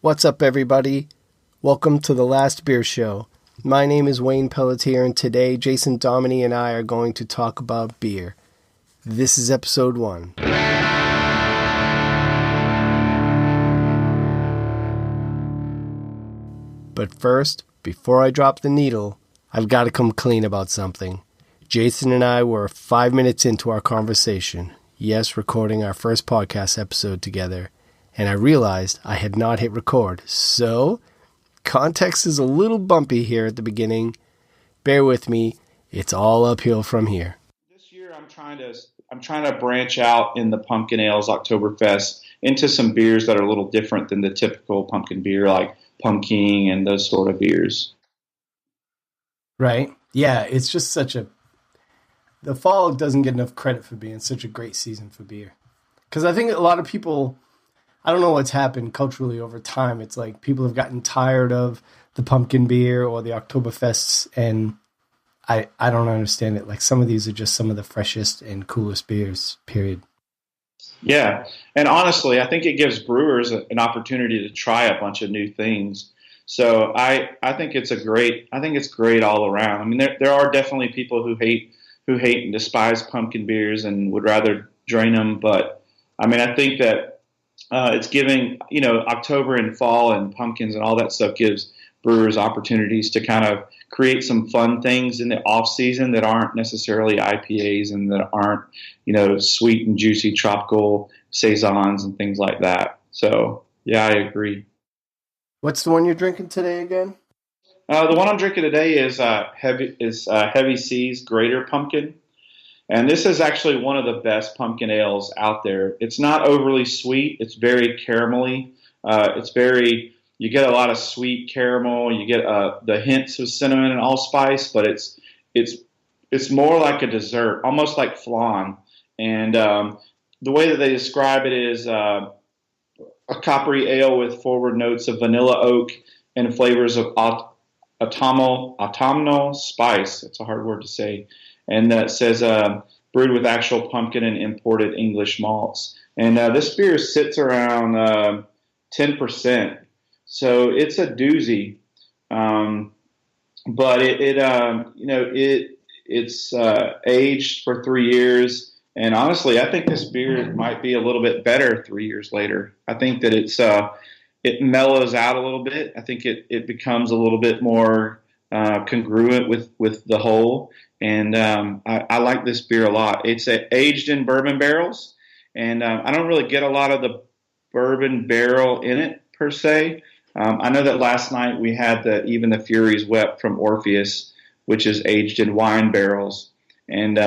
What's up, everybody? Welcome to the Last Beer Show. My name is Wayne Pelletier, and today Jason Dominy and I are going to talk about beer. This is episode 1. But first, before I drop the needle, I've got to come clean about something. Jason and I were 5 minutes into our conversation, yes, recording our first podcast episode together, and I realized I had not hit record. So, context is a little bumpy here at the beginning. Bear with me, it's all uphill from here. This year I'm trying to branch out in the pumpkin ales Oktoberfest into some beers that are a little different than the typical pumpkin beer, like pumpkin and those sort of beers. Right. Yeah, it's just the fall doesn't get enough credit for being such a great season for beer. Because I think a lot of people, I don't know what's happened culturally over time. It's like people have gotten tired of the pumpkin beer or the Oktoberfests, and I don't understand it. Like, some of these are just some of the freshest and coolest beers, period. Yeah, and honestly, I think it gives brewers an opportunity to try a bunch of new things. So I think it's great all around. I mean, there are definitely people who hate and despise pumpkin beers and would rather drain them, but I mean, I think that it's giving, October and fall and pumpkins and all that stuff gives brewers opportunities to kind of create some fun things in the off season that aren't necessarily IPAs and that aren't, sweet and juicy tropical saisons and things like that. So yeah, I agree. What's the one you're drinking today again? The one I'm drinking today is Heavy Seas Greater Pumpkin. And this is actually one of the best pumpkin ales out there. It's not overly sweet. It's very caramelly. You get a lot of sweet caramel. You get the hints of cinnamon and allspice, but it's more like a dessert, almost like flan. And the way that they describe it is a coppery ale with forward notes of vanilla oak and flavors of autumnal spice. It's a hard word to say. And that says brewed with actual pumpkin and imported English malts. And this beer sits around 10%, so it's a doozy. But it's aged for 3 years, and honestly, I think this beer might be a little bit better 3 years later. I think that it mellows out a little bit. I think it becomes a little bit more congruent with the whole. And I like this beer a lot. It's aged in bourbon barrels, and I don't really get a lot of the bourbon barrel in it per se. I know that last night we had Even the Furies Wept from Orpheus, which is aged in wine barrels, and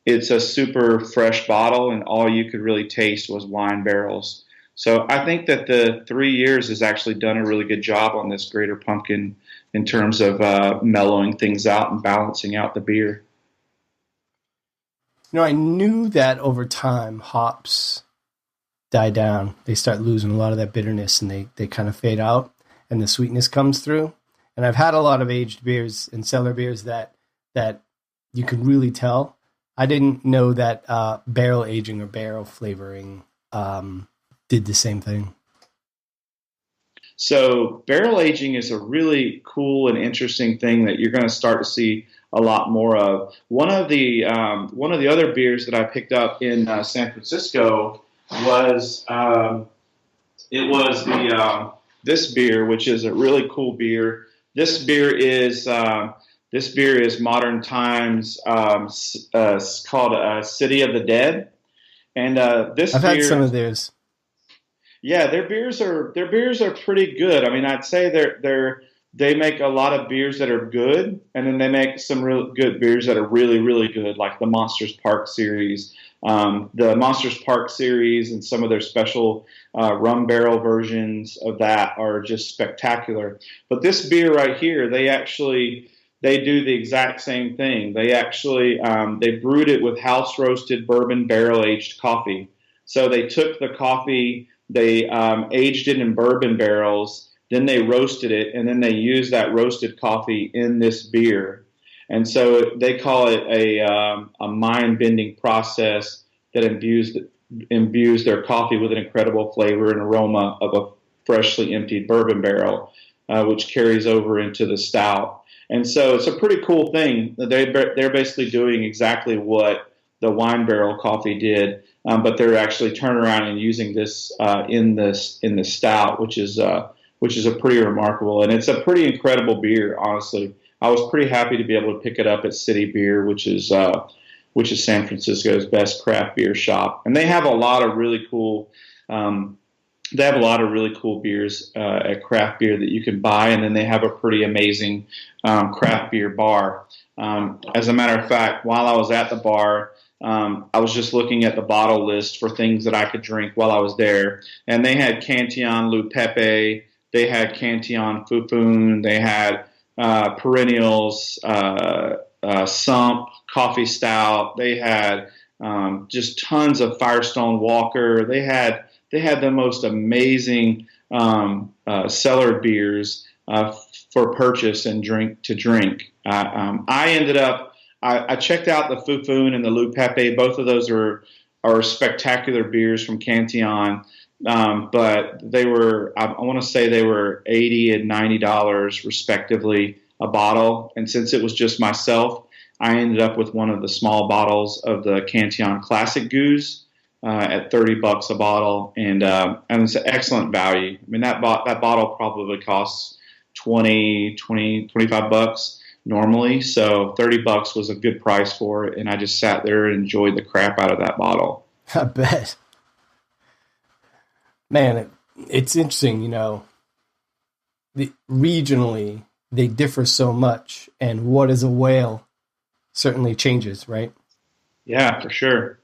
it's a super fresh bottle, and all you could really taste was wine barrels. So I think that the 3 years has actually done a really good job on this Greater Pumpkin in terms of mellowing things out and balancing out the beer. I knew that over time hops die down. They start losing a lot of that bitterness, and they kind of fade out, and the sweetness comes through. And I've had a lot of aged beers and cellar beers that you can really tell. I didn't know that barrel aging or barrel flavoring did the same thing. So barrel aging is a really cool and interesting thing that you're going to start to see a lot more of. One of the other beers that I picked up in San Francisco was this beer, which is a really cool beer. This beer is modern times. It's called City of the Dead, and I've had some of theirs. Yeah, their beers are pretty good. I mean, I'd say they make a lot of beers that are good, and then they make some real good beers that are really, really good, like the Monsters Park series. The Monsters Park series and some of their special rum barrel versions of that are just spectacular. But this beer right here, they do the exact same thing. They actually they brewed it with house roasted bourbon barrel aged coffee. So they took the coffee. They aged it in bourbon barrels, then they roasted it, and then they used that roasted coffee in this beer. And so they call it a mind-bending process that imbues their coffee with an incredible flavor and aroma freshly emptied bourbon barrel, which carries over into the stout. And so it's a pretty cool thing. They're basically doing exactly what the wine barrel coffee did, but they're actually turning around and using this in the stout, which is a pretty remarkable, and it's a pretty incredible beer. Honestly, I was pretty happy to be able to pick it up at City Beer, which is San Francisco's best craft beer shop, and they have a lot of really cool. They have a lot of really cool beers at craft beer that you can buy, and then they have a pretty amazing craft beer bar. As a matter of fact, while I was at the bar, I was just looking at the bottle list for things that I could drink while I was there, and they had Cantillon Lou Pepe, they had Cantillon Fufun, they had Perennials, Sump Coffee Stout, they had just tons of Firestone Walker, they had the most amazing Cellared beers for purchase and drink. I ended up. I checked out the Fufun and the Lou Pepe. Both of those are spectacular beers from Cantillon, but they were, I want to say they were $80 and $90 respectively a bottle. And since it was just myself, I ended up with one of the small bottles of the Cantillon Classic Goose at $30 a bottle, and it's an excellent value. I mean, that bottle probably costs $25 normally, so $30 was a good price for it, and I just sat there and enjoyed the crap out of that bottle. I bet. Man, it's interesting, regionally they differ so much, and what is a whale certainly changes, right? Yeah, for sure.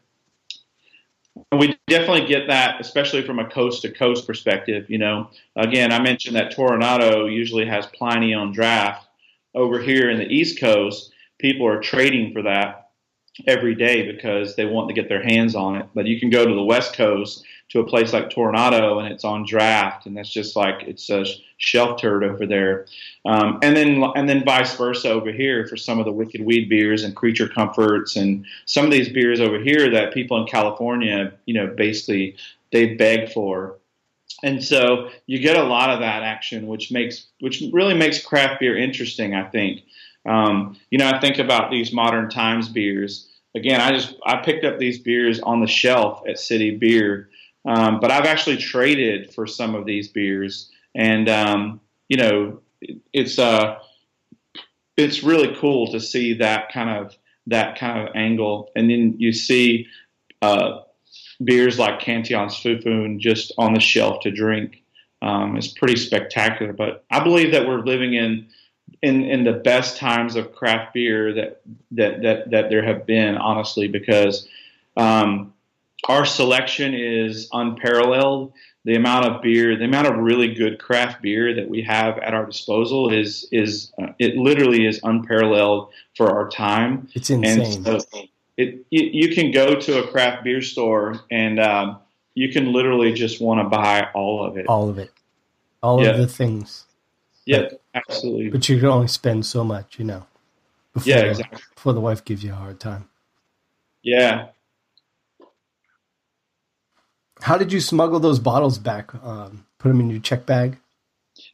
We definitely get that, especially from a coast-to-coast perspective. Again, I mentioned that Toronado usually has Pliny on draft. Over here in the East Coast, people are trading for that every day because they want to get their hands on it. But you can go to the West Coast to a place like Toronado, and it's on draft, and that's just like it's a shelf turd over there. And then vice versa over here for some of the Wicked Weed beers and Creature Comforts and some of these beers over here that people in California, basically they beg for. And so you get a lot of that action, which really makes craft beer interesting, I think. I think about these modern times beers. Again, I picked up these beers on the shelf at City Beer, but I've actually traded for some of these beers, and it's really cool to see that kind of angle, and then you see beers like Cantillon's Fufun just on the shelf to drink. It's pretty spectacular. But I believe that we're living in the best times of craft beer that there have been, honestly, because our selection is unparalleled. The amount of really good craft beer that we have at our disposal is it literally is unparalleled for our time. It's insane. And so you can go to a craft beer store and you can literally just want to buy all of it. All of it. All of the things. Yeah, absolutely. But you can only spend so much, before, exactly. Before the wife gives you a hard time. Yeah. How did you smuggle those bottles back? Put them in your check bag?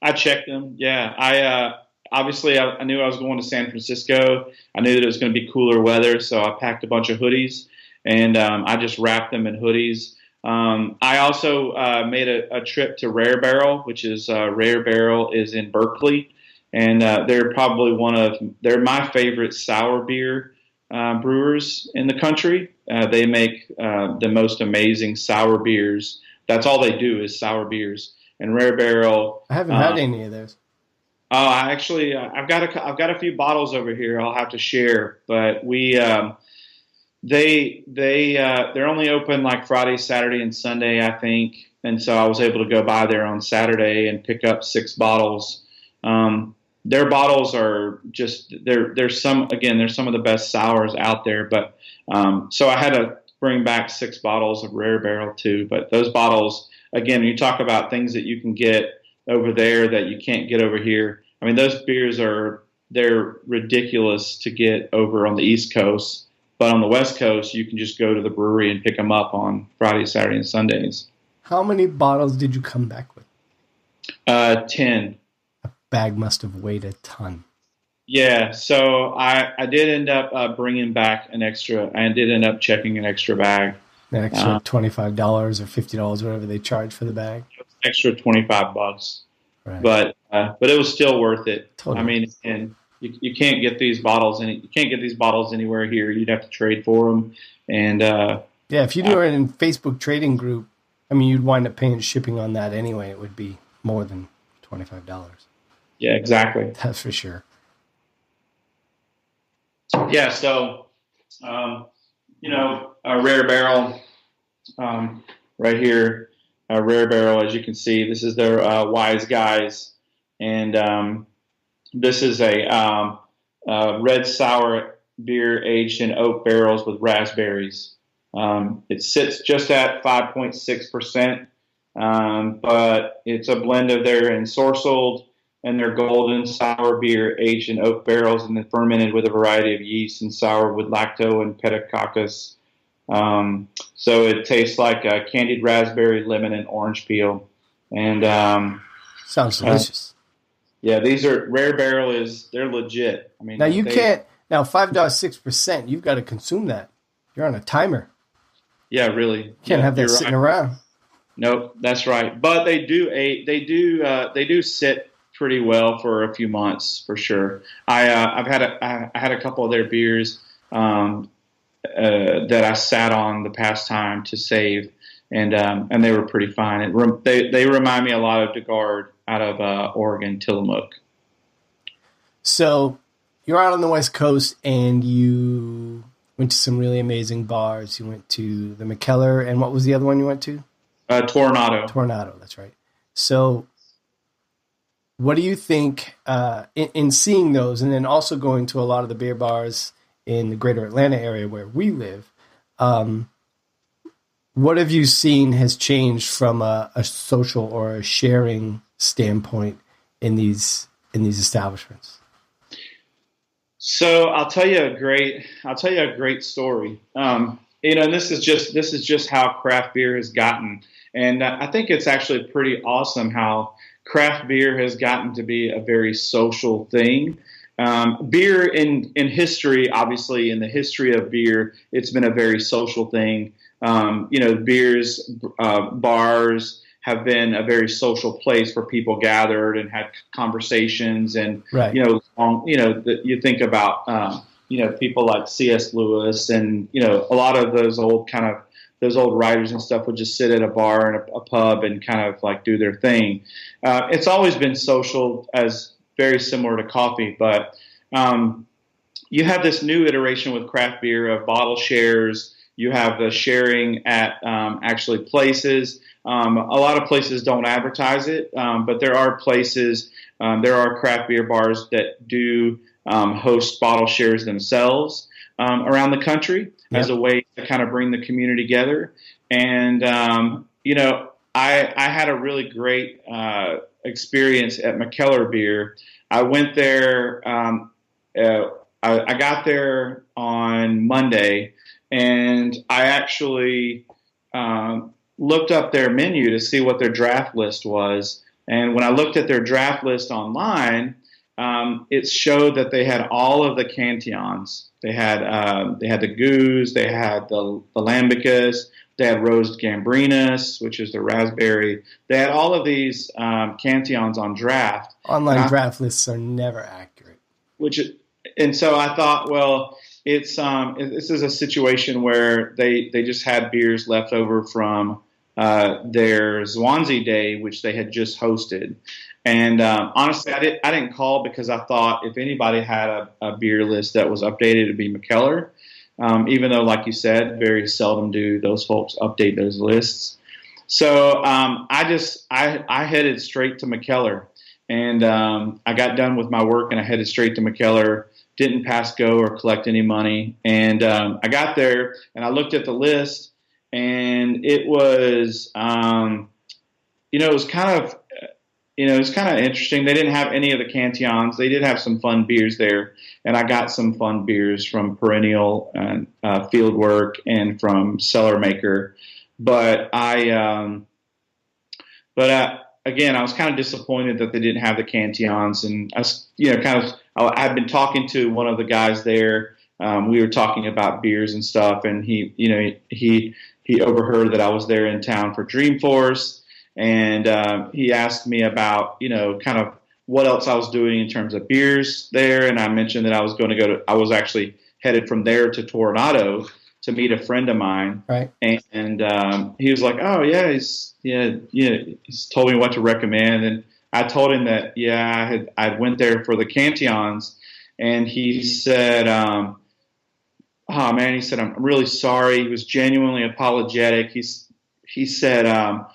I checked them, yeah. Obviously, I knew I was going to San Francisco. I knew that it was going to be cooler weather, so I packed a bunch of hoodies, and I just wrapped them in hoodies. I also made a trip to Rare Barrel, which is Rare Barrel is in Berkeley, and they're my favorite sour beer brewers in the country. They make the most amazing sour beers. That's all they do is sour beers. And Rare Barrel. I haven't had any of those. Oh, I've got a few bottles over here. I'll have to share, but they're only open like Friday, Saturday, and Sunday, I think. And so I was able to go by there on Saturday and pick up 6 bottles. Their bottles are just they're some of the best sours out there. But so I had to bring back 6 bottles of Rare Barrel too. But those bottles, again, you talk about things that you can get over there that you can't get over here. I mean, those beers they're ridiculous to get over on the East Coast, but on the West Coast, you can just go to the brewery and pick them up on Friday, Saturday, and Sundays. How many bottles did you come back with? 10. Bag must have weighed a ton. Yeah, so I did end up bringing back an extra. I did end up checking an extra bag. An extra $25 or $50, whatever they charge for the bag. Extra $25. Right. But it was still worth it. Totally. I mean, and you can't get these bottles anywhere here. You'd have to trade for them. And if you do it in Facebook trading group, I mean, you'd wind up paying shipping on that anyway. It would be more than $25. Yeah, exactly. That's for sure. Yeah, so a rare barrel right here. A rare barrel, as you can see, this is their Wise Guys, and this is a red sour beer aged in oak barrels with raspberries. It sits just at 5.6%, but it's a blend of their ensorcelled and their golden sour beer aged in oak barrels and then fermented with a variety of yeast and soured with lacto and pediococcus. So it tastes like candied raspberry, lemon, and orange peel. And sounds delicious. Yeah, these are rare barrel. They're legit. I mean, now you can't. Now 5.6%. You've got to consume that. You're on a timer. Yeah, really. You can't have that sitting around. Nope, that's right. But they do sit pretty well for a few months for sure. I had a couple of their beers that I sat on the past time to save, and they were pretty fine. They remind me a lot of DeGard out of Oregon, Tillamook. So you're out on the West Coast, and you went to some really amazing bars. You went to the McKellar, and what was the other one you went to? Tornado, that's right. So what do you think in seeing those, and then also going to a lot of the beer bars in the greater Atlanta area where we live, what have you seen has changed from a social or a sharing standpoint in these establishments? So I'll tell you a great story. And this is just how craft beer has gotten, and I think it's actually pretty awesome how craft beer has gotten to be a very social thing. Beer in history, obviously, in the history of beer, it's been a very social thing. Beers, bars have been a very social place where people gathered and had conversations, and right. You think about people like C.S. Lewis, and a lot of those old writers and stuff would just sit at a bar and a pub and kind of like do their thing. It's always been social, as very similar to coffee, but you have this new iteration with craft beer of bottle shares. You have the sharing at actually places. A lot of places don't advertise it, but there are places, there are craft beer bars that do host bottle shares themselves around the country as a way to kind of bring the community together. And, I had a really great experience at McKellar Beer. I went there, I got there on Monday, and I actually looked up their menu to see what their draft list was. And when I looked at their draft list online, it showed that they had all of the Cantillons. They had the Goose, they had the Lambicus, they had Rose Gambrinus, which is the raspberry. They had all of these Cantillons on draft. Online draft lists are never accurate. And so I thought, well, this is a situation where they just had beers left over from their Swansea Day, which they had just hosted. And honestly, I didn't call because I thought if anybody had a beer list that was updated, it'd be McKellar. Even though, like you said, very seldom do those folks update those lists. So I headed straight to McKellar, and I got done with my work and I headed straight to McKellar. Didn't pass go or collect any money, and I got there and I looked at the list, and it was it was kind of interesting. They didn't have any of the Cantillons. They did have some fun beers there, and I got some fun beers from Perennial and Fieldwork and from Cellar Maker. But again, I was kind of disappointed that they didn't have the Cantillons, and I was, I've been talking to one of the guys there. We were talking about beers and stuff, and he overheard that I was there in town for Dreamforce, and he asked me about, kind of what else I was doing in terms of beers there, and I mentioned that I was going to I was actually headed from there to Toronto to meet a friend of mine, Right. and he was like, "Oh yeah, he's told me what to recommend." And I told him that I went there for the Cantillons, and he said, "Oh man," he said, "I'm really sorry." He was genuinely apologetic. He said, I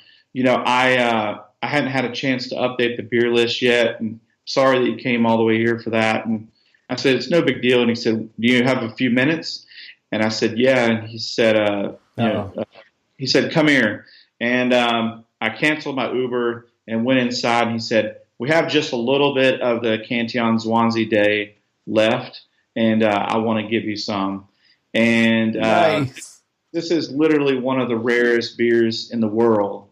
hadn't had a chance to update the beer list yet, and sorry that you came all the way here for that." And I said, "It's no big deal." And he said, "Do you have a few minutes?" And I said, "Yeah." And he said, he said, "Come here." And I canceled my Uber and went inside. And he said, "We have just a little bit of the Cantillon Swansea Day left, and I want to give you some." And Nice. this is literally one of the rarest beers in the world.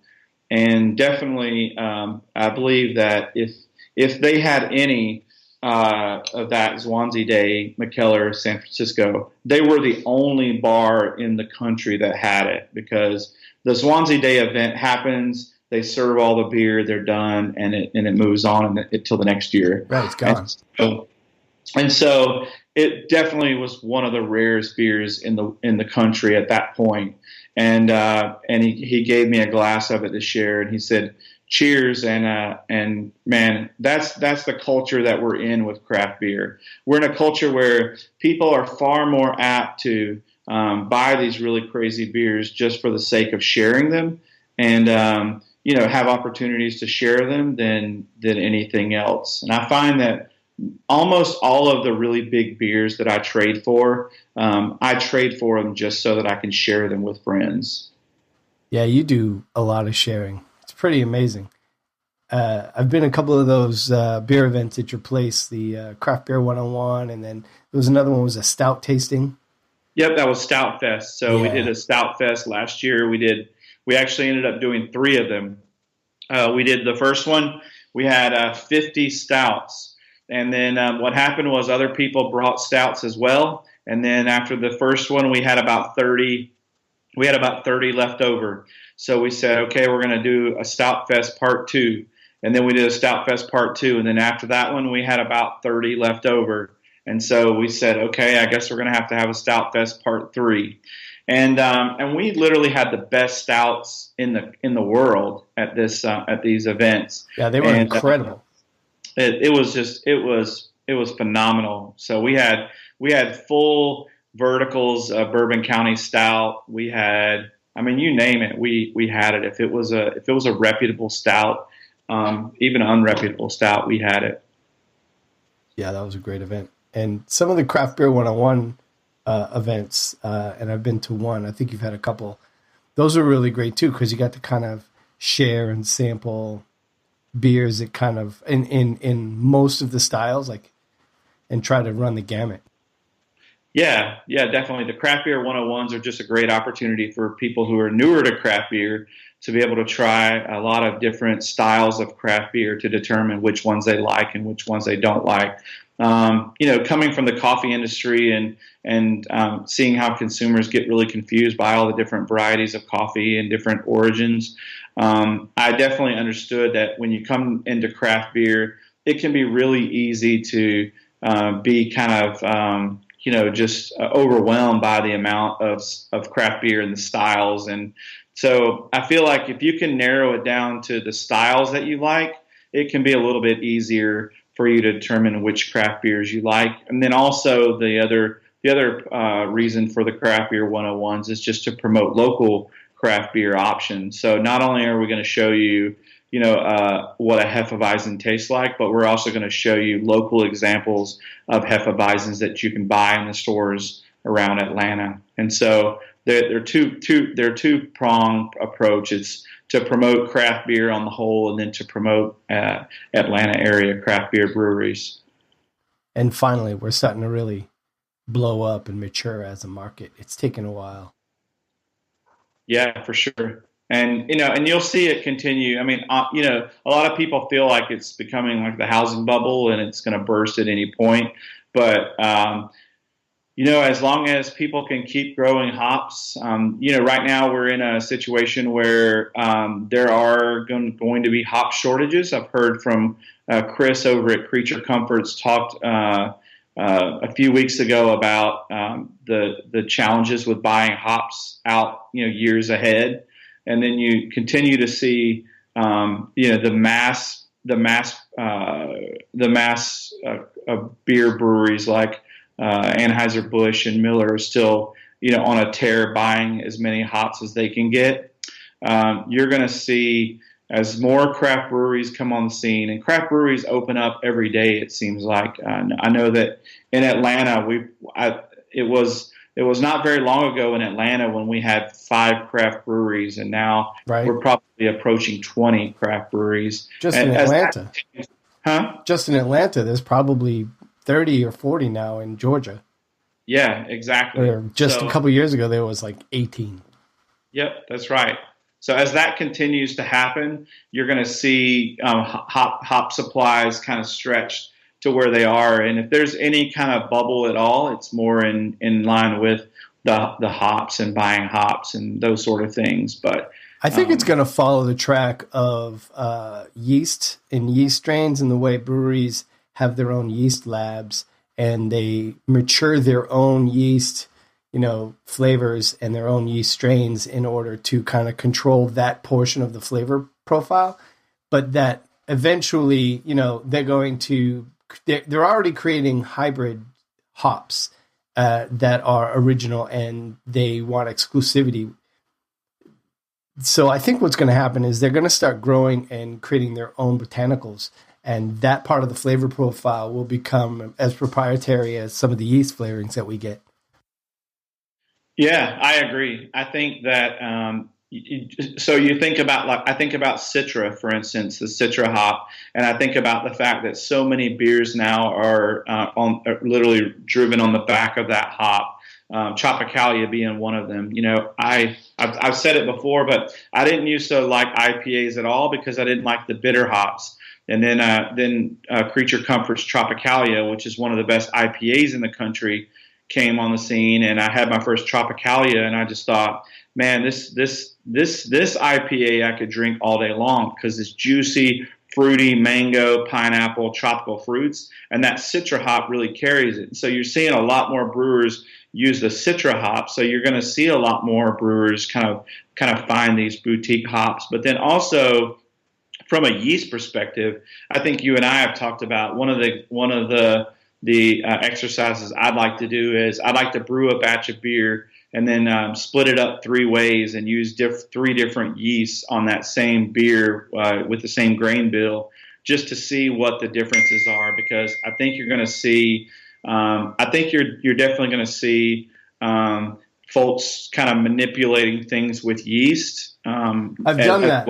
And definitely, I believe that if they had any of that Swansea Day, McKellar, San Francisco, they were the only bar in the country that had it, because the Swansea Day event happens, they serve all the beer, they're done, and it moves on until the next year. Right, it's gone. And so it definitely was one of the rarest beers in the country at that point. And he gave me a glass of it to share, and he said, "Cheers." And man, that's the culture that we're in with craft beer. We're in a culture where people are far more apt to buy these really crazy beers just for the sake of sharing them, and have opportunities to share them than anything else. And I find that almost all of the really big beers that I trade for them just so that I can share them with friends. Yeah, you do a lot of sharing. It's pretty amazing. I've been a couple of those beer events at your place, the Craft Beer 101, and then there was another one, was a stout tasting. Yep, that was Stout-fest. So we did a Stout-fest last year. We actually ended up doing 3 of them. We did the first one. We had 50 stouts. And then what happened was other people brought stouts as well. And then after the first one, we had about 30 left over. So we said, okay, we're going to do a Stout-fest part 2. And then we did a Stout-fest part 2. And then after that one, we had about 30 left over. And so we said, okay, I guess we're going to have a Stout-fest part 3. And we literally had the best stouts in the world at these events. Yeah, they were incredible. It was phenomenal. So we had full verticals of Bourbon County Stout. We had, you name it, we had it. If it was a reputable stout, even an unreputable stout, we had it. Yeah, that was a great event. And some of the Craft Beer 101 events, and I've been to one, I think you've had a couple, those are really great too, because you got to kind of share and sample beers that kind of in most of the styles, like, and try to run the gamut. Yeah, definitely. The Craft Beer 101s are just a great opportunity for people who are newer to craft beer to be able to try a lot of different styles of craft beer to determine which ones they like and which ones they don't like. Coming from the coffee industry and seeing how consumers get really confused by all the different varieties of coffee and different origins, I definitely understood that when you come into craft beer, it can be really easy to be kind of just overwhelmed by the amount of craft beer and the styles. And so I feel like if you can narrow it down to the styles that you like, it can be a little bit easier for you to determine which craft beers you like. And then also the other reason for the Craft Beer 101s is just to promote local craft beer options. So not only are we going to show you, what a Hefeweizen tastes like, but we're also going to show you local examples of Hefeweizens that you can buy in the stores around Atlanta. And so they're two-pronged approach. It's to promote craft beer on the whole, and then to promote Atlanta area craft beer breweries. And finally, we're starting to really blow up and mature as a market. It's taken a while. Yeah, for sure. And and you'll see it continue. I mean, a lot of people feel like it's becoming like the housing bubble and it's going to burst at any point. But as long as people can keep growing hops, right now we're in a situation where there are going to be hop shortages. I've heard from Chris over at Creature Comforts talked a few weeks ago about the challenges with buying hops out, years ahead, and then you continue to see, the mass beer breweries like Anheuser-Busch and Miller are still, on a tear buying as many hops as they can get. You're going to see as more craft breweries come on the scene, and craft breweries open up every day. It seems like I know that in Atlanta, it was not very long ago in Atlanta when we had 5 craft breweries, and now we're probably approaching 20 craft breweries. Just in Atlanta, Just in Atlanta, there's probably 30 or 40 now in Georgia. Yeah, exactly. Just a couple of years ago, there was like 18. Yep, that's right. So as that continues to happen, you're going to see hop supplies kind of stretched to where they are. And if there's any kind of bubble at all, it's more in line with the hops and buying hops and those sort of things. But I think it's going to follow the track of yeast and yeast strains and the way breweries have their own yeast labs and they mature their own yeast, flavors and their own yeast strains in order to kind of control that portion of the flavor profile. But that eventually, they're already creating hybrid hops that are original and they want exclusivity. So I think what's going to happen is they're going to start growing and creating their own botanicals. And that part of the flavor profile will become as proprietary as some of the yeast flavorings that we get. Yeah, I agree. I think that so you think about I think about Citra, for instance, the Citra hop, and I think about the fact that so many beers now are literally driven on the back of that hop. Tropicalia being one of them. I've said it before, but I didn't used to like IPAs at all because I didn't like the bitter hops. And then Creature Comforts Tropicalia, which is one of the best IPAs in the country, came on the scene, and I had my first Tropicalia, and I just thought, man, this IPA I could drink all day long because it's juicy, fruity, mango, pineapple, tropical fruits, and that Citra hop really carries it. So you're seeing a lot more brewers use the Citra hop. So you're going to see a lot more brewers kind of find these boutique hops, but then also from a yeast perspective, I think you and I have talked about one of the exercises I'd like to do is I'd like to brew a batch of beer and then split it up 3 ways and use 3 different yeasts on that same beer with the same grain bill just to see what the differences are, because I think you're going to see I think you're definitely going to see folks kind of manipulating things with yeast. I've done that.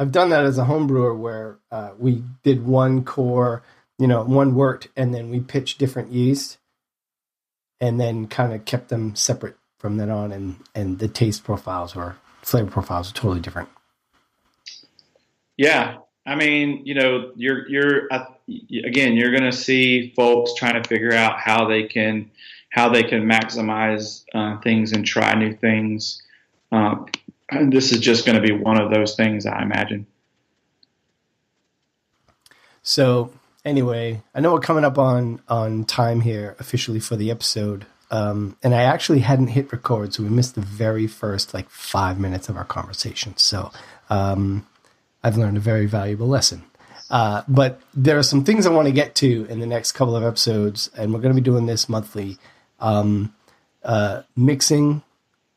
I've done that as a home brewer where we did one core, one worked, and then we pitched different yeast and then kind of kept them separate from then on. And the taste profiles or flavor profiles are totally different. Yeah. I mean, you're going to see folks trying to figure out how they can maximize things and try new things. And this is just going to be one of those things, I imagine. So anyway, I know we're coming up on time here officially for the episode. And I actually hadn't hit record, so we missed the very first 5 minutes of our conversation. So I've learned a very valuable lesson. But there are some things I want to get to in the next couple of episodes, and we're going to be doing this monthly. Mixing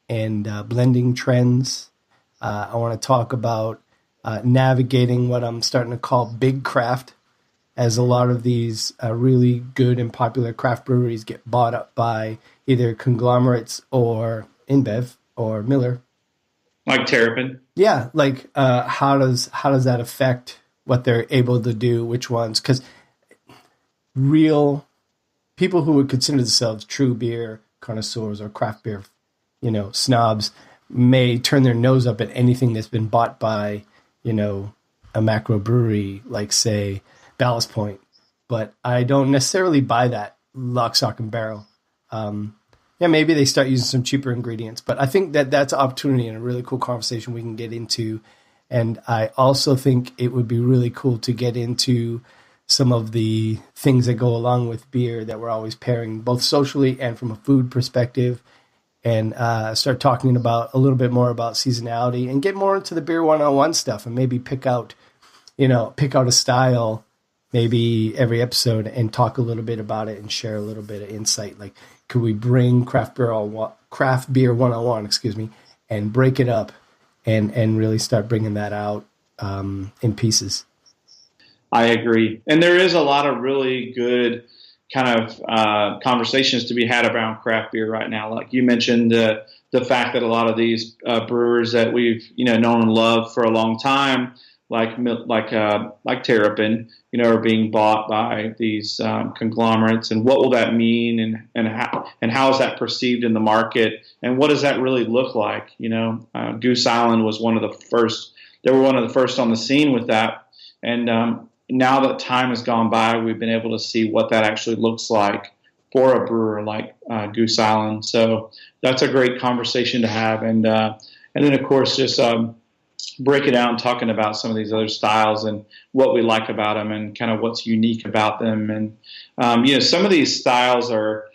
and blending trends. I want to talk about navigating what I'm starting to call big craft, as a lot of these really good and popular craft breweries get bought up by either conglomerates or InBev or Miller. Like Terrapin. Yeah, how does that affect what they're able to do, which ones? Because real people who would consider themselves true beer connoisseurs or craft beer, snobs, may turn their nose up at anything that's been bought by, a macro brewery like, say, Ballast Point. But I don't necessarily buy that lock, stock, and barrel. Maybe they start using some cheaper ingredients, but I think that that's an opportunity and a really cool conversation we can get into. And I also think it would be really cool to get into some of the things that go along with beer that we're always pairing, both socially and from a food perspective, and start talking about a little bit more about seasonality and get more into the beer one-on-one stuff, and maybe pick out a style maybe every episode and talk a little bit about it and share a little bit of insight. Like, could we bring craft beer one-on-one, and break it up and really start bringing that out in pieces? I agree. And there is a lot of really good kind of conversations to be had around craft beer right now. Like you mentioned, the fact that a lot of these brewers that we've known and loved for a long time, like Terrapin, are being bought by these conglomerates, and what will that mean, and how is that perceived in the market, and what does that really look like? Goose Island was one of the first. They were one of the first on the scene with that, and now that time has gone by, we've been able to see what that actually looks like for a brewer like Goose Island. So that's a great conversation to have, and then of course just breaking out and talking about some of these other styles and what we like about them and kind of what's unique about them. And some of these styles are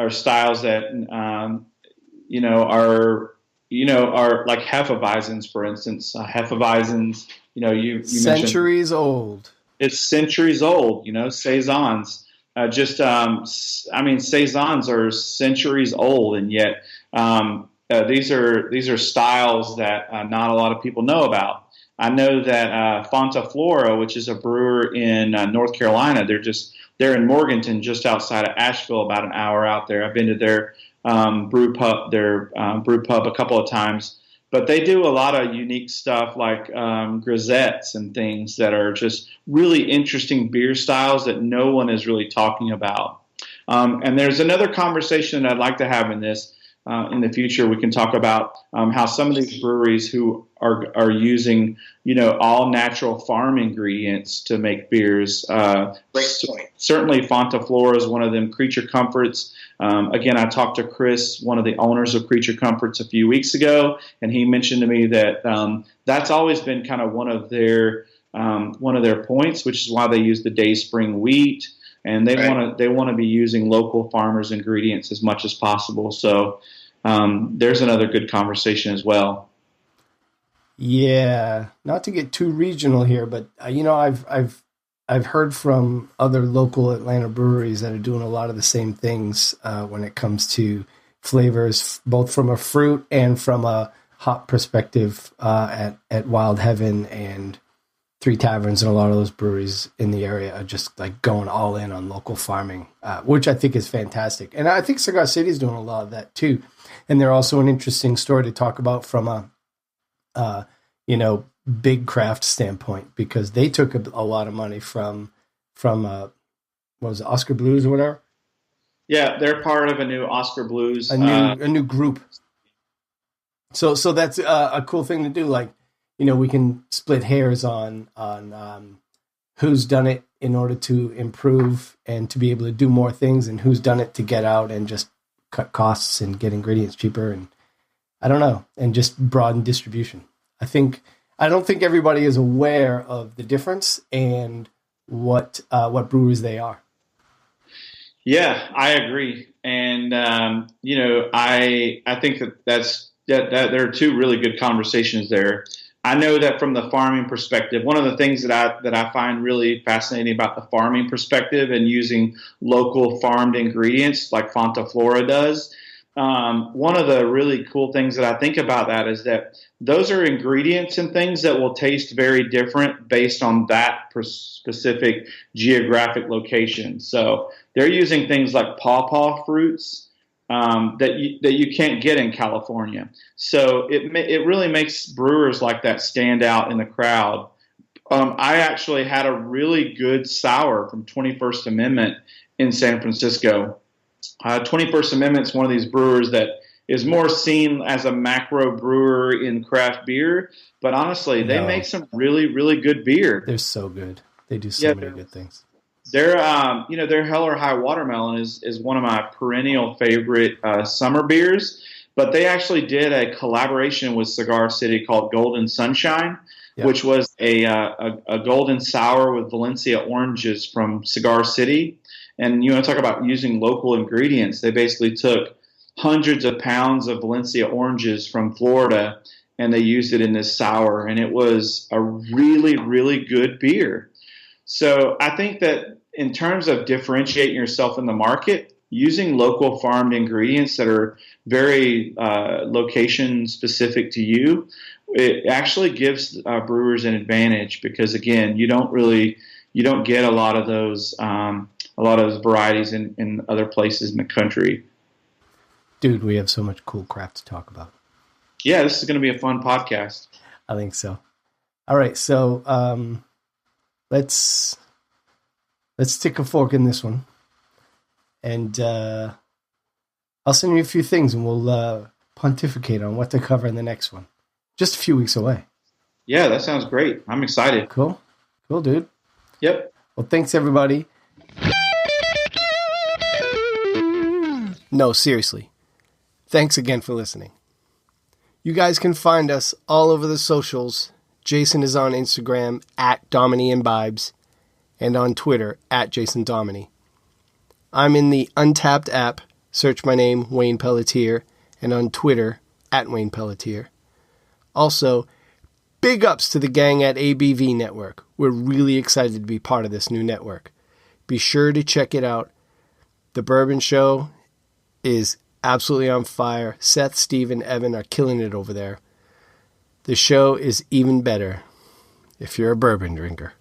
styles that are like Hefeweizens, for instance. Hefeweizens, you centuries mentioned, old. It's centuries old, saisons. Saisons are centuries old, and yet these are styles that not a lot of people know about. I know that Fonta Flora, which is a brewer in North Carolina, they're in Morganton, just outside of Asheville, about an hour out there. I've been to their brew pub a couple of times. But they do a lot of unique stuff like grisettes and things that are just really interesting beer styles that no one is really talking about. And there's another conversation that I'd like to have in this. In the future, we can talk about how some of these breweries who are using, all natural farm ingredients to make beers. Great point. Certainly, Fonta Flora is one of them. Creature Comforts. Again, I talked to Chris, one of the owners of Creature Comforts, a few weeks ago, and he mentioned to me that that's always been kind of one of their points, which is why they use the Dayspring wheat. And they want to be using local farmers' ingredients as much as possible. So there's another good conversation as well. Yeah, not to get too regional here, but I've heard from other local Atlanta breweries that are doing a lot of the same things when it comes to flavors, both from a fruit and from a hop perspective at Wild Heaven and Three Taverns, and a lot of those breweries in the area are just like going all in on local farming, which I think is fantastic. And I think Cigar City is doing a lot of that too. And they're also an interesting story to talk about from a big craft standpoint, because they took a lot of money from what was it, Oscar Blues or whatever? Yeah, they're part of a new Oscar Blues, a new group. So that's a cool thing to do. Like, we can split hairs on who's done it in order to improve and to be able to do more things, and who's done it to get out and just cut costs and get ingredients cheaper, and I don't know, and just broaden distribution. I don't think everybody is aware of the difference and what brewers they are. Yeah, I agree, and I think that there are two really good conversations there. I know that from the farming perspective, one of the things that I find really fascinating about the farming perspective and using local farmed ingredients like Fonta Flora does, one of the really cool things that I think about that is that those are ingredients and things that will taste very different based on that specific geographic location. So they're using things like pawpaw fruits that you can't get in California. So it really makes brewers like that stand out in the crowd. I actually had a really good sour from 21st Amendment in San Francisco. 21st Amendment is one of these brewers that is more seen as a macro brewer in craft beer. But honestly, they make some really, really good beer. They're so good. They do so many good things. Their Hell or High Watermelon is one of my perennial favorite summer beers. But they actually did a collaboration with Cigar City called Golden Sunshine, which was a golden sour with Valencia oranges from Cigar City. And you want to talk about using local ingredients. They basically took hundreds of pounds of Valencia oranges from Florida, and they used it in this sour. And it was a really, really good beer. So I think that in terms of differentiating yourself in the market, using local farmed ingredients that are very location specific to you, it actually gives brewers an advantage because, again, you don't get a lot of those varieties in other places in the country. Dude, we have so much cool craft to talk about. Yeah, this is going to be a fun podcast. I think so. All right, so let's stick a fork in this one. And I'll send you a few things, and we'll pontificate on what to cover in the next one. Just a few weeks away. Yeah, that sounds great. I'm excited. Cool, dude. Yep. Well, thanks, everybody. No, seriously. Thanks again for listening. You guys can find us all over the socials. Jason is on Instagram @DominiImbibes and on Twitter @JasonDomini. I'm in the Untapped app. Search my name, Wayne Pelletier, and on Twitter @Wayne Pelletier. Also, big ups to the gang at ABV Network. We're really excited to be part of this new network. Be sure to check it out. The Bourbon Show is absolutely on fire. Seth, Steve, and Evan are killing it over there. The show is even better if you're a bourbon drinker.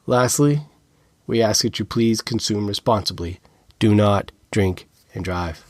Lastly, we ask that you please consume responsibly. Do not drink and drive.